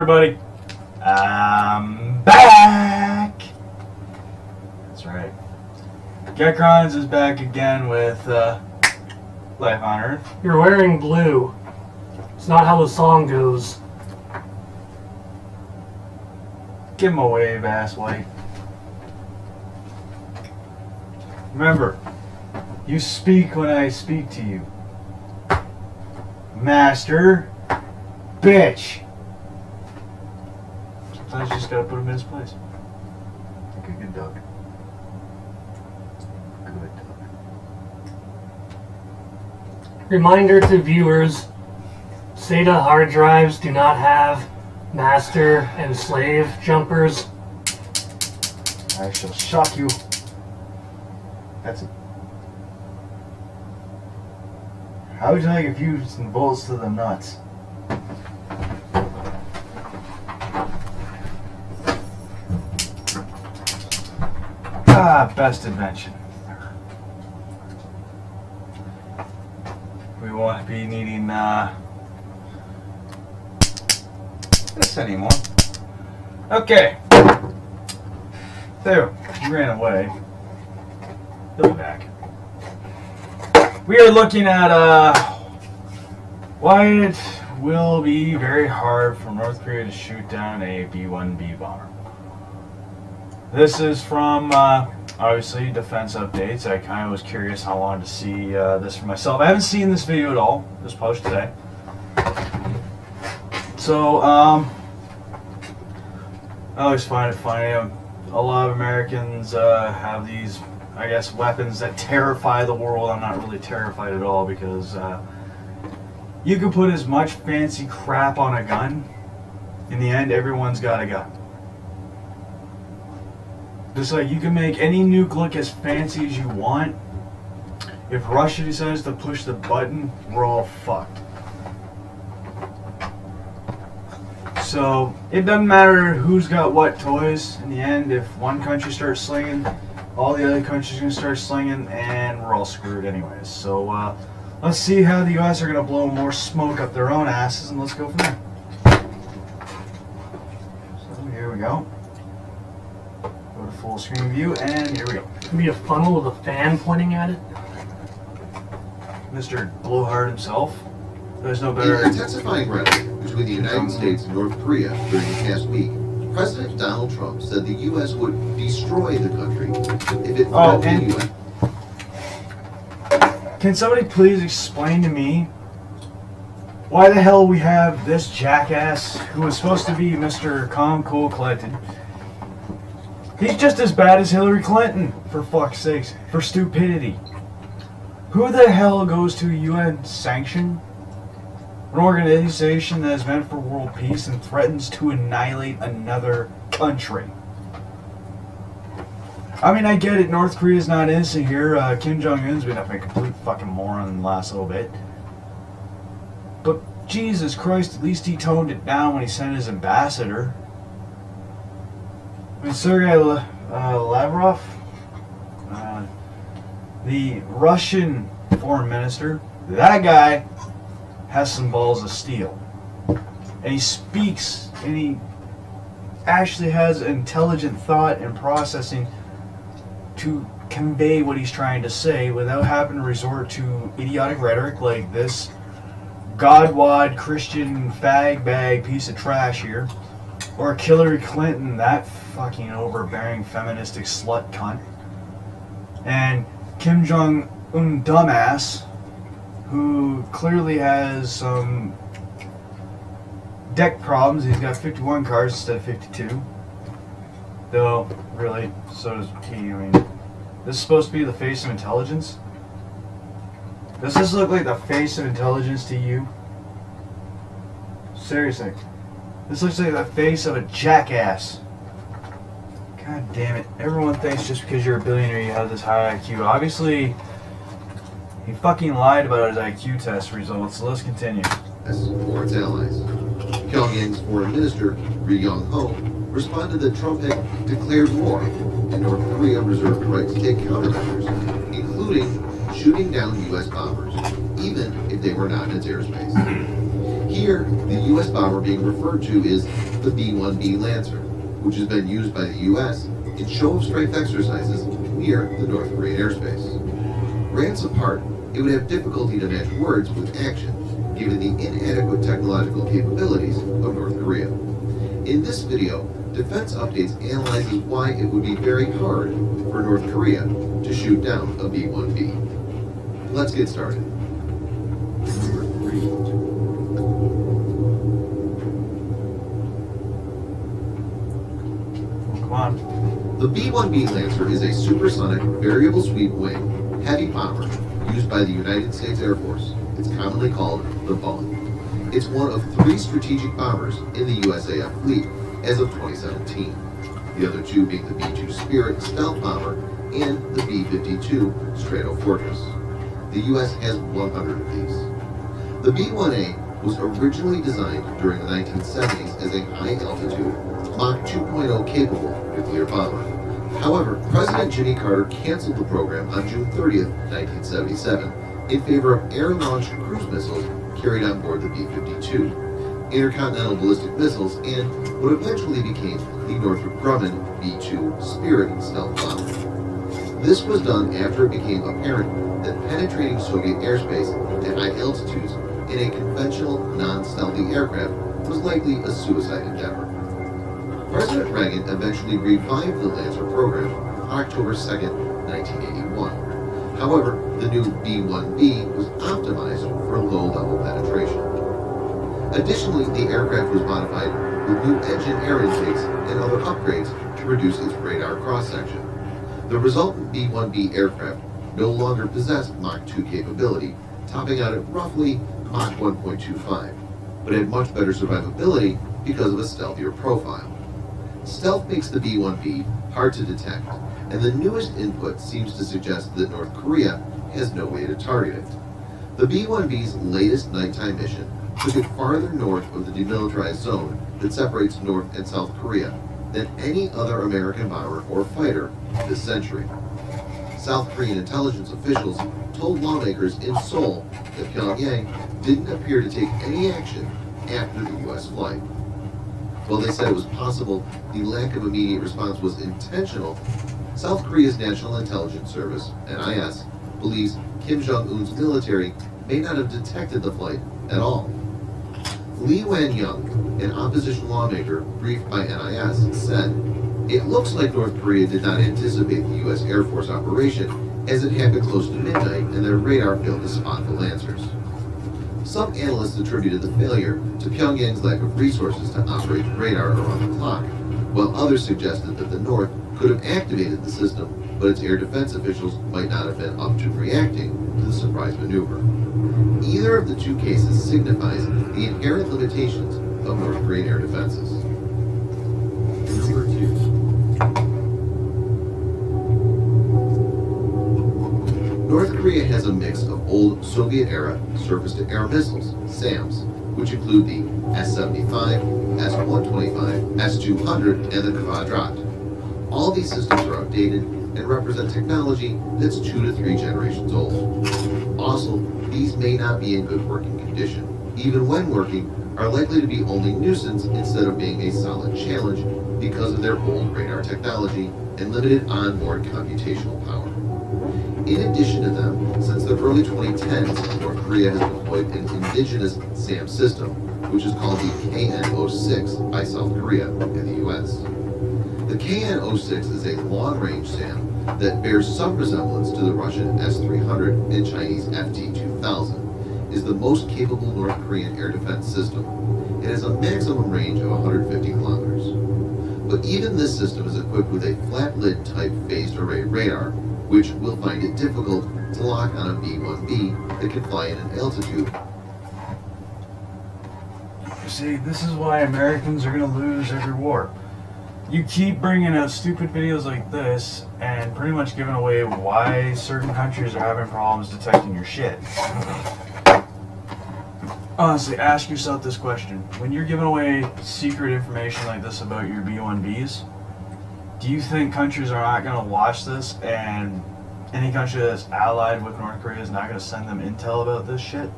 Everybody, I'm back. That's right. Gekrons is back again with Life on Earth. You're wearing blue. It's not how the song goes. Give him a wave, ass white. Remember, you speak when I speak to you. Master, bitch. Sometimes you just gotta put him in his place. Like a good dog. Good dog. Reminder to viewers, SATA hard drives do not have master and slave jumpers. I shall shock you. That's it. How would you like a few some bolts to the nuts? Best invention. We won't be needing this anymore. Okay. There, he ran away. He'll be back. We are looking at why it will be very hard for North Korea to shoot down a B-1B bomber. This is from obviously defense updates. I kind of was curious. I wanted to see this for myself. I haven't seen this video at all. It was posted today. So I always find it funny. A lot of Americans have these, I guess, weapons that terrify the world. I'm not really terrified at all because you can put as much fancy crap on a gun. In the end, everyone's got a gun. Just like you can make any nuke look as fancy as you want. If Russia decides to push the button, we're all fucked. So it doesn't matter who's got what toys. In the end, if one country starts slinging, all the other countries are going to start slinging, and we're all screwed anyways. So let's see how the US are going to blow more smoke up their own asses, and let's go from there. So here we go. Go to full screen view, and here we go. Could be a funnel with a fan pointing at it. Mr. Blowhard himself. There's no In better. an intensifying rhetoric between the United States and North Korea during the past week, President Donald Trump said the U.S. would destroy the country if it threatened the U.S. Can somebody please explain to me why the hell we have this jackass who was supposed to be Mr. Calm, Cool, Collected? He's just as bad as Hillary Clinton, for fuck's sakes, for stupidity. Who the hell goes to a UN sanction? An organization that is meant for world peace and threatens to annihilate another country. I mean, I get it, North Korea's not innocent here. Kim Jong-un's been a complete fucking moron in the last little bit. But Jesus Christ, at least he toned it down when he sent his ambassador. I mean, Sergei Lavrov, the Russian foreign minister, that guy has some balls of steel. And he speaks, and he actually has intelligent thought and processing to convey what he's trying to say without having to resort to idiotic rhetoric like this godwad Christian fag bag piece of trash here, or Hillary Clinton, that fucking overbearing feministic slut cunt, and Kim Jong-un dumbass, who clearly has some deck problems. He's got 51 cards instead of 52. Though, really, so does he. I mean, this is supposed to be the face of intelligence? Does this look like the face of intelligence to you? Seriously. This looks like the face of a jackass. God damn it. Everyone thinks just because you're a billionaire you have this high IQ. Obviously, he fucking lied about his IQ test results, so let's continue. Or its allies. Pyongyang's foreign minister, Ri Yong-ho, responded that Trump had declared war, and North Korea reserved the right to take countermeasures, including shooting down U.S. bombers, even if they were not in its airspace. Here, the U.S. bomber being referred to is the B-1B Lancer, which has been used by the U.S. in show-of-strength exercises near the North Korean airspace. Brands apart, it would have difficulty to match words with action, given the inadequate technological capabilities of North Korea. In this video, Defense Updates analyzes why it would be very hard for North Korea to shoot down a B-1B. Let's get started. Number 3. Come on. The B-1B Lancer is a supersonic variable sweep wing heavy bomber used by the United States Air Force. It's commonly called the Bone. It's one of 3 strategic bombers in the USAF fleet as of 2017. The other 2 being the B-2 Spirit stealth bomber and the B-52 Stratofortress. The U.S. has 100 of these. The B-1A was originally designed during the 1970s as a high-altitude Mach 2.0 capable nuclear bomber. However, President Jimmy Carter canceled the program on June 30th, 1977, in favor of air-launched cruise missiles carried on board the B-52, intercontinental ballistic missiles, and what eventually became the Northrop Grumman B-2 Spirit stealth bomber. This was done after it became apparent that penetrating Soviet airspace at high altitudes in a conventional, non-stealthy aircraft was likely a suicide endeavor. President Reagan eventually revived the Lancer program on October 2nd, 1981. However, the new B-1B was optimized for low-level penetration. Additionally, the aircraft was modified with new engine air intakes and other upgrades to reduce its radar cross-section. The resultant B-1B aircraft no longer possessed Mach 2 capability, topping out at roughly Mach 1.25, but had much better survivability because of a stealthier profile. Stealth makes the B-1B hard to detect, and the newest input seems to suggest that North Korea has no way to target it. The B-1B's latest nighttime mission took it farther north of the demilitarized zone that separates North and South Korea than any other American bomber or fighter this century. South Korean intelligence officials told lawmakers in Seoul that Pyongyang didn't appear to take any action after the U.S. flight. While they said it was possible the lack of immediate response was intentional, South Korea's National Intelligence Service, NIS, believes Kim Jong-un's military may not have detected the flight at all. Lee Wan-young, an opposition lawmaker briefed by NIS, said, "It looks like North Korea did not anticipate the U.S. Air Force operation as it happened close to midnight and their radar failed to spot the Lancers." Some analysts attributed the failure to Pyongyang's lack of resources to operate radar around the clock, while others suggested that the North could have activated the system, but its air defense officials might not have been up to reacting to the surprise maneuver. Either of the 2 cases signifies the inherent limitations of North Korean air defenses. Number 2. North Korea has a mix of old Soviet-era surface-to-air missiles, SAMs, which include the S-75, S-125, S-200, and the Kvadrat. All these systems are outdated and represent technology that's 2 to 3 generations old. Also, these may not be in good working condition. Even when working, are likely to be only nuisance instead of being a solid challenge because of their old radar technology and limited onboard computational power. In addition to them, since the early 2010s, North Korea has deployed an indigenous SAM system, which is called the KN-06 by South Korea and the U.S. The KN-06 is a long-range SAM that bears some resemblance to the Russian S-300 and Chinese FT-2000, is the most capable North Korean air defense system. It has a maximum range of 150 kilometers. But even this system is equipped with a flat-lid type phased array radar, which will find it difficult to lock on a B-1B that can fly at an altitude. You see, this is why Americans are going to lose every war. You keep bringing out stupid videos like this and pretty much giving away why certain countries are having problems detecting your shit. Honestly, ask yourself this question. When you're giving away secret information like this about your B-1Bs, do you think countries are not going to watch this and any country that's allied with North Korea is not going to send them intel about this shit?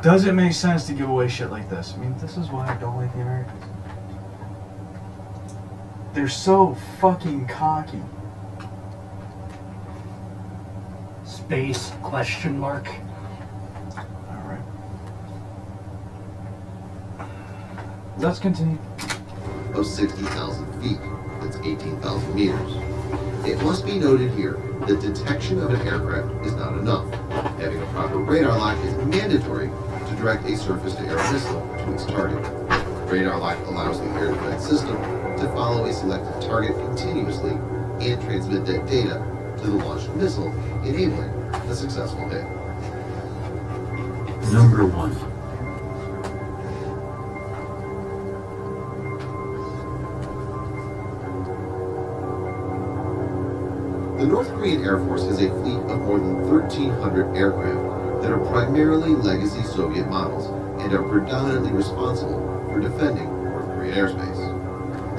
Does it make sense to give away shit like this? I mean, this is why I don't like the Americans. They're so fucking cocky. Space question mark. Alright. Let's continue. Of 60,000 feet. That's 18,000 meters. It must be noted here that detection of an aircraft is not enough. Having a proper radar lock is mandatory to direct a surface-to-air missile to its target. Radar lock allows the air defense system to follow a selected target continuously and transmit that data to the launched missile, enabling a successful hit. Number 1. The North Korean Air Force has a fleet of more than 1,300 aircraft that are primarily legacy Soviet models and are predominantly responsible for defending North Korean airspace.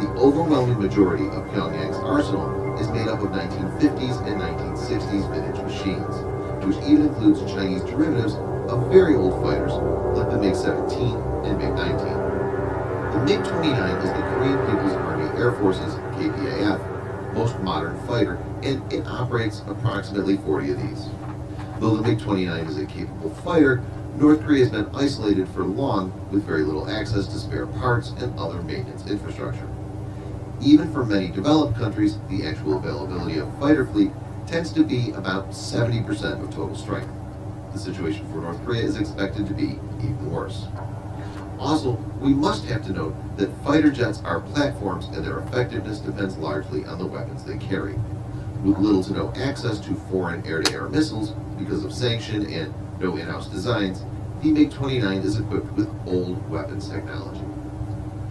The overwhelming majority of Pyongyang's arsenal is made up of 1950s and 1960s vintage machines, which even includes Chinese derivatives of very old fighters like the MiG-17 and MiG-19. The MiG-29 is the Korean People's Army Air Force's KPAF most modern fighter, and it operates approximately 40 of these. Though the MiG-29 is a capable fighter, North Korea has been isolated for long with very little access to spare parts and other maintenance infrastructure. Even for many developed countries, the actual availability of fighter fleet tends to be about 70% of total strength. The situation for North Korea is expected to be even worse. Also, we must have to note that fighter jets are platforms and their effectiveness depends largely on the weapons they carry. With little to no access to foreign air-to-air missiles because of sanction and no in-house designs, the MiG-29 is equipped with old weapons technology.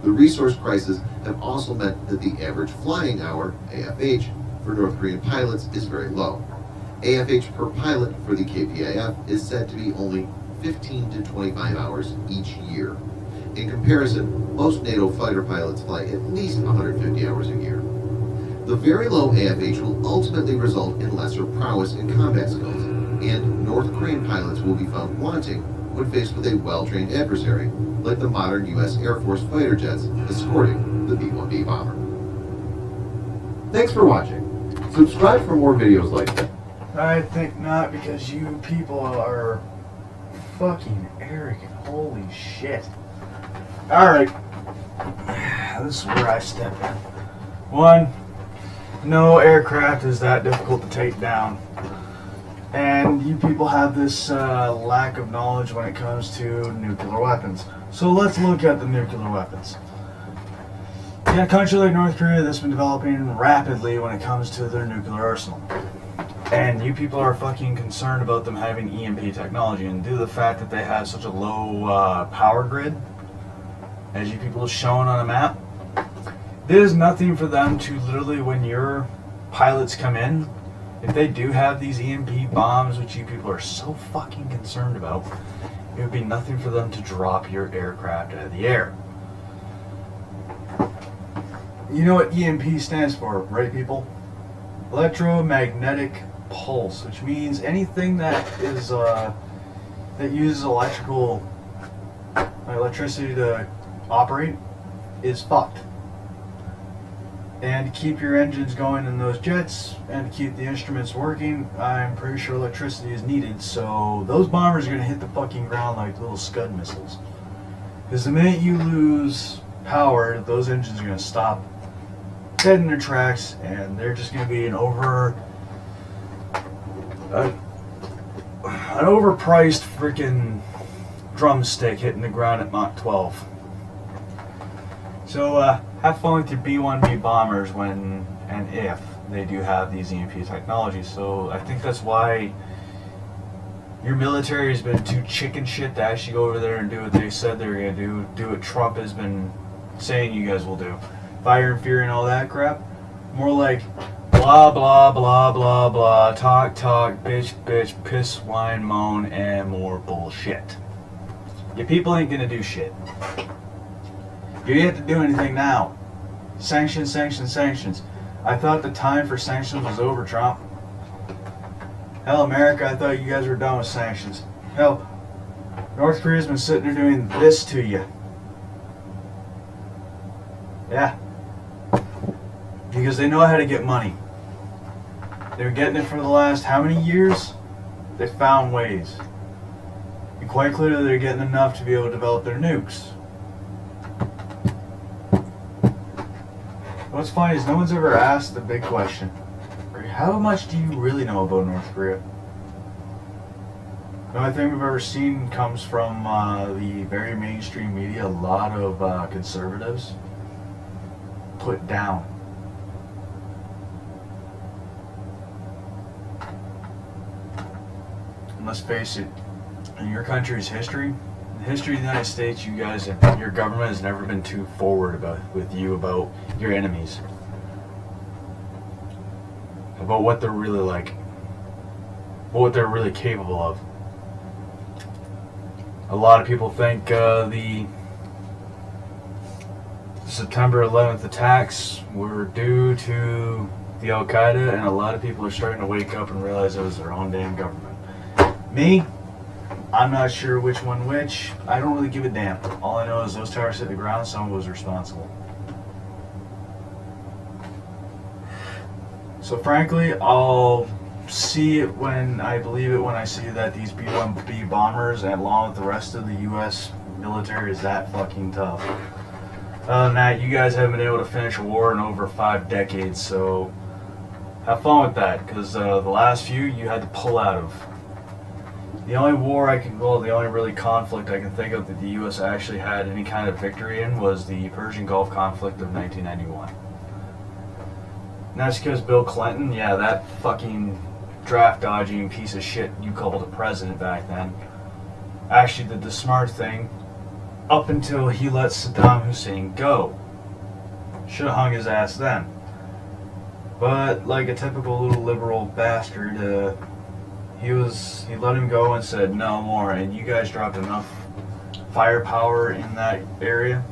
The resource crises have also meant that the average flying hour, AFH, for North Korean pilots is very low. AFH per pilot for the KPAF is said to be only 15 to 25 hours each year. In comparison, most NATO fighter pilots fly at least 150 hours a year. The very low AFH will ultimately result in lesser prowess in combat skills, and North Korean pilots will be found wanting when faced with a well-trained adversary, like the modern U.S. Air Force fighter jets escorting the B-1B bomber. Thanks for watching. Subscribe for more videos like this. I think not, because you people are fucking arrogant. Holy shit. Alright. This is where I step in. 1. No aircraft is that difficult to take down. And you people have this lack of knowledge when it comes to nuclear weapons. So let's look at the nuclear weapons. In a country like North Korea that's been developing rapidly when it comes to their nuclear arsenal. And you people are fucking concerned about them having EMP technology, and due to the fact that they have such a low power grid, as you people have shown on a map, there's nothing for them to literally, when your pilots come in, if they do have these EMP bombs, which you people are so fucking concerned about, it would be nothing for them to drop your aircraft out of the air. You know what EMP stands for, right, people? Electromagnetic pulse, which means anything that is that uses electricity to operate is fucked. And to keep your engines going in those jets and to keep the instruments working, I'm pretty sure electricity is needed. So those bombers are going to hit the fucking ground like little Scud missiles. Because the minute you lose power, those engines are going to stop dead in their tracks, and they're just going to be an overpriced freaking drumstick hitting the ground at Mach 12. So have fun with your B-1B bombers when and if they do have these EMP technologies. So I think that's why your military has been too chicken shit to actually go over there and do what they said they were going to do what Trump has been saying you guys will do. Fire and fury and all that crap. More like blah blah blah blah blah, talk talk, bitch bitch, piss whine moan, and more bullshit. Your people ain't gonna do shit. You ain't have to do anything now. Sanctions, sanctions, sanctions. I thought the time for sanctions was over, Trump. Hell, America, I thought you guys were done with sanctions. Hell, North Korea's been sitting there doing this to you. Yeah. Because they know how to get money. They were getting it for the last how many years? They found ways. And quite clearly they're getting enough to be able to develop their nukes. What's funny is no one's ever asked the big question. How much do you really know about North Korea? The only thing we've ever seen comes from the very mainstream media. A lot of conservatives put down. And let's face it, in your country's history, in the history of the United States, you guys, your government has never been too forward about your enemies, about what they're really like, what they're really capable of. A lot of people think the September 11th attacks were due to the Al-Qaeda, and a lot of people are starting to wake up and realize it was their own damn government. Me, I'm not sure which one which. I don't really give a damn. All I know is those towers hit the ground, someone was responsible. So frankly, I'll see it when I believe it when I see that these B-1B bombers, along with the rest of the U.S. military, is that fucking tough. Other than that, you guys haven't been able to finish a war in over 5 decades, so have fun with that, because the last few you had to pull out of. The only the only really conflict I can think of that the U.S. actually had any kind of victory in was the Persian Gulf conflict of 1991. And that's because Bill Clinton, yeah, that fucking draft dodging piece of shit you called a president back then, actually did the smart thing up until he let Saddam Hussein go. Should have hung his ass then. But like a typical little liberal bastard, he let him go and said no more, and you guys dropped enough firepower in that area,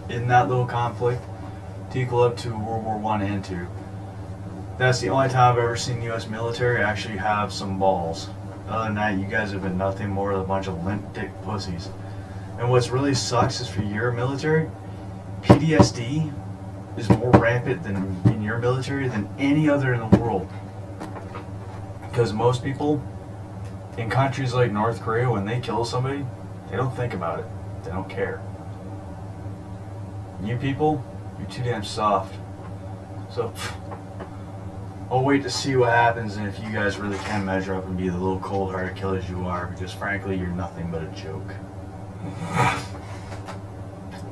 in that little conflict, to equal up to World War I and II. That's the only time I've ever seen the U.S. military actually have some balls. Other than that, you guys have been nothing more than a bunch of limp dick pussies. And what's really sucks is for your military, PTSD is more rampant in your military than any other in the world. Because most people in countries like North Korea, when they kill somebody, they don't think about it. They don't care. You people, you're too damn soft. So, I'll wait to see what happens and if you guys really can measure up and be the little cold-hearted killers you are, because frankly, you're nothing but a joke.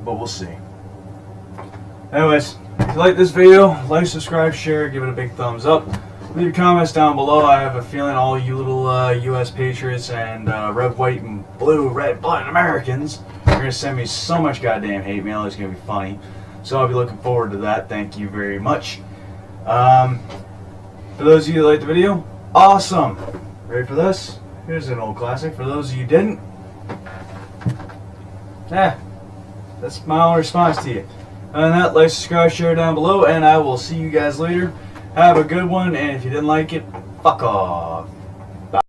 But we'll see. Anyways, if you like this video, like, subscribe, share, give it a big thumbs up. Leave your comments down below. I have a feeling all you little U.S. patriots and red, white, and blue, red, blood Americans are going to send me so much goddamn hate mail. It's going to be funny. So I'll be looking forward to that. Thank you very much. For those of you that liked the video, awesome. Ready for this? Here's an old classic. For those of you who didn't, that's my only response to you. Other than that, like, subscribe, share down below, and I will see you guys later. Have a good one, and if you didn't like it, fuck off.